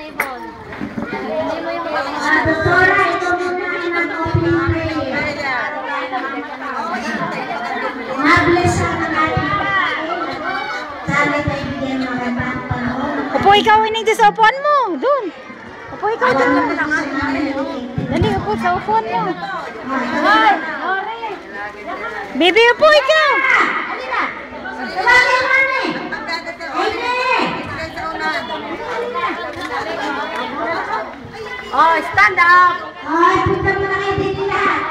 table. Hindi mo yung Doktora, ito muna ang opening prayer. Na-bless ang ating sana tayo bigyan magandang panahon. Upo ikaw, inig sa upuan mo. Doon. Upo ikaw doon. Dali, upo sa upuan mo. Hoy! Lori! Baby, upo ikaw. Tawagin mo na eh. Amen. Oh, stand up! Ay, punta mo na kayo dito lahat.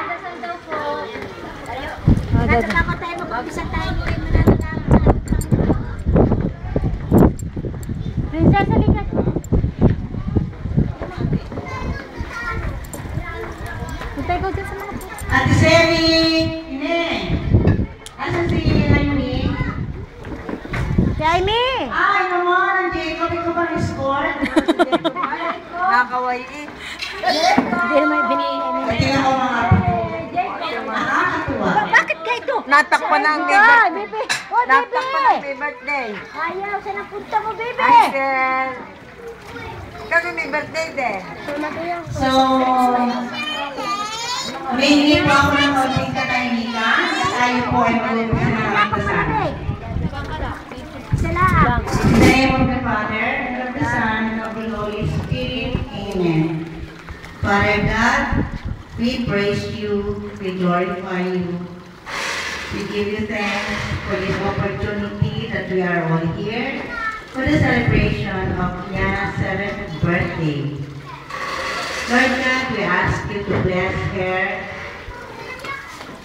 Natatakot tayo mag-umpisa tayo ngayon. Princess, halika. Punta ikaw dyan sa mga po. Ate Semi! Ine! Asan si Amy? Si Amy. Ay, naman! Jacob, ikaw ba escort? Nakaway eh. Hindi naman binigay. Tingnan mo mga nakakatuwa. Bakit ka ito? Natakpan na ang may Ay, birthday. baby. Oh, Natakpan na baby. ang may birthday. Ayaw, saan ang punta mo, baby? Asher. Kami may birthday din. So, humingi po ako ng konting katahimikan. Tayo po ay mag-umpisa na ng dasal. Isa lang. In the name of the Father, and of the Son, and of the Holy Spirit. Amen. Father God, we praise you, we glorify you. We give you thanks for this opportunity that we are all here for the celebration of Yana's 7th birthday. Lord God, we ask you to bless her,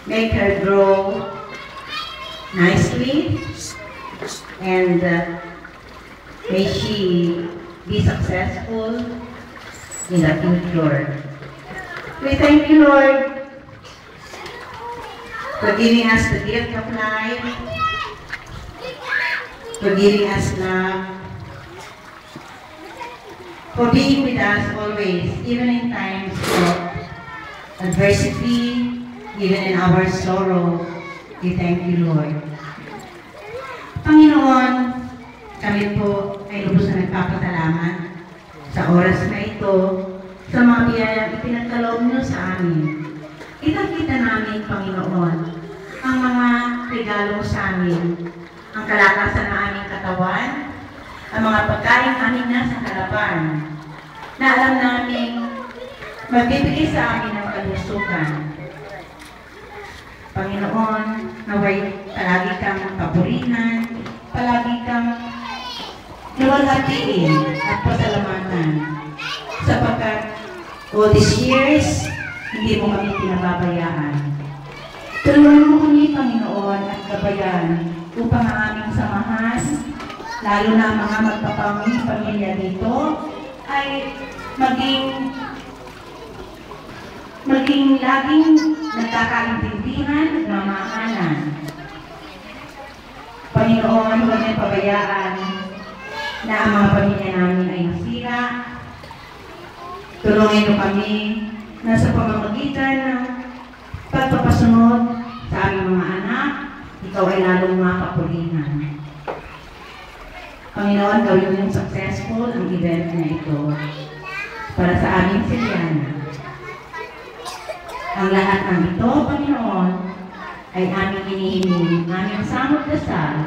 make her grow nicely, and may she be successful in the future. We thank you, Lord, for giving us the gift of life, for giving us love, for being with us always, even in times of adversity, even in our sorrow. We thank you, Lord. Panginoon, kami po ay lubos na nagpapasalamat sa oras na ito, sa mga biyayang ipinagkaloob niyo sa amin. Kita-kita namin, Panginoon, ang mga regalo sa amin, ang kalakasan ng aming katawan, ang mga pagkain aming nasa harapan, na alam namin magbibigay sa amin ng kalusugan. Panginoon, naway palagi kang papurihan, palagi kang luwalhatiin at pasalamatan, sapagkat all these years, hindi mo kami pinababayaan. Tulungan mo kami, Panginoon, at gabayan upang ang aming samahan, lalo na ang mga magpapamilya dito, ay maging laging nagkakaintindihan at mamahalan. Panginoon, huwag niyo pabayaan na ang mga pamilya namin ay masira. Tulungin mo kami na sa pamamagitan ng pagpapasunod sa aming mga anak, ikaw ay lalong makapulihan. Panginoon, gawin yung successful ang event na ito para sa aming Siliana. Ang lahat ng ito, Panginoon, ay aming hinihiling, aming samot dasal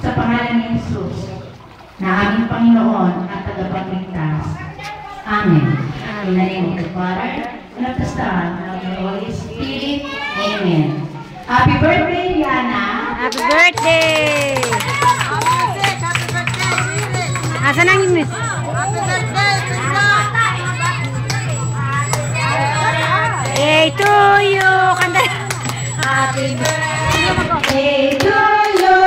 sa pangalan ni Jesus na aming Panginoon at tagapagligtas. Amen. In the name of the Father, and of the Son, and of the Holy Spirit. Amen. Happy birthday, Yana! Happy birthday! Asan ang Miss? Happy birthday, Prince! Hey to you! Kanta! Happy birthday to you!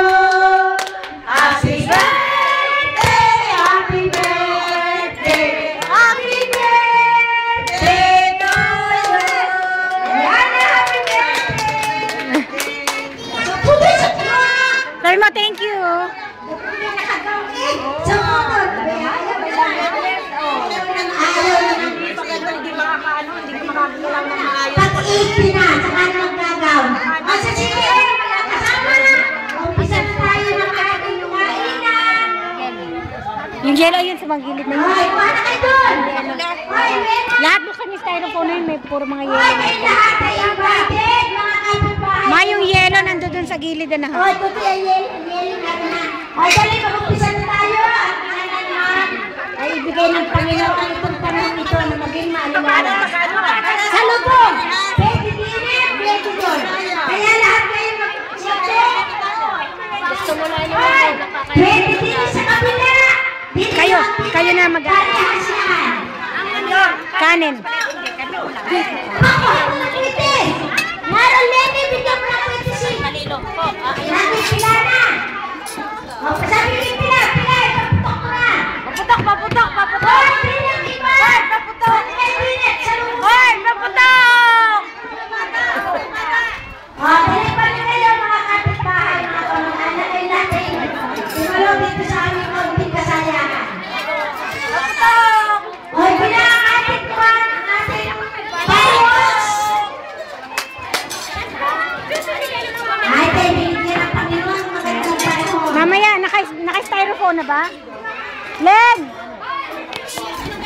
Happy birthday! Happy birthday! Happy birthday to you! Yana, happy birthday! Sabi mo, thank you! Pag-ibig na, saka nagagaw. O sa sige, kasama na. Umpisa na tayo ng ating kainan. Yung yellow yun sa mga gilid na Hoy, yun. kuha na kayo doon! Yelo. Hoy, Rena! Lahat bukan yung styrofoam na yun, may puro mga yelo. Hoy, kayo lahat ay invited! Mga kapitbahay! Ma, yung yelo nandun dun sa gilid na ha. Hoy, tuti ang yelo na. Hoy, dali, mag-umpisa na tayo! At ano naman, ay ibigay ng Panginoon itong panahon ito na maging maaliwala. Sa lubong! Pwede din, pwede doon. Kaya lahat kayo mag-umpisa. Gusto mo na yung Pwede din sa kabila! Dito Kayo, lang, kayo na mag- parehas yan. Kanin. Ako, pwede! Naroon, Lenny, bigyan mo na pwede si... Kanino po? Natin pila na! O, pasabi ko yung pila, paputok ko na! Paputok! Hoy, pila, iba! Hoy, paputok! Hoy, pila, sa lubong! Hoy, Paputok! O, balik-balik kayo mga kapitbahay, mga kamag-anak kayo natin. Tumalaw dito sa aming kaunting kasayahan. Hoy, pila ang ating kuhan, ang ating fireworks! Ay, tayo, binigyan ng Panginoon, magandang panahon. Mamaya, naka-styrofoam na ba? Leg!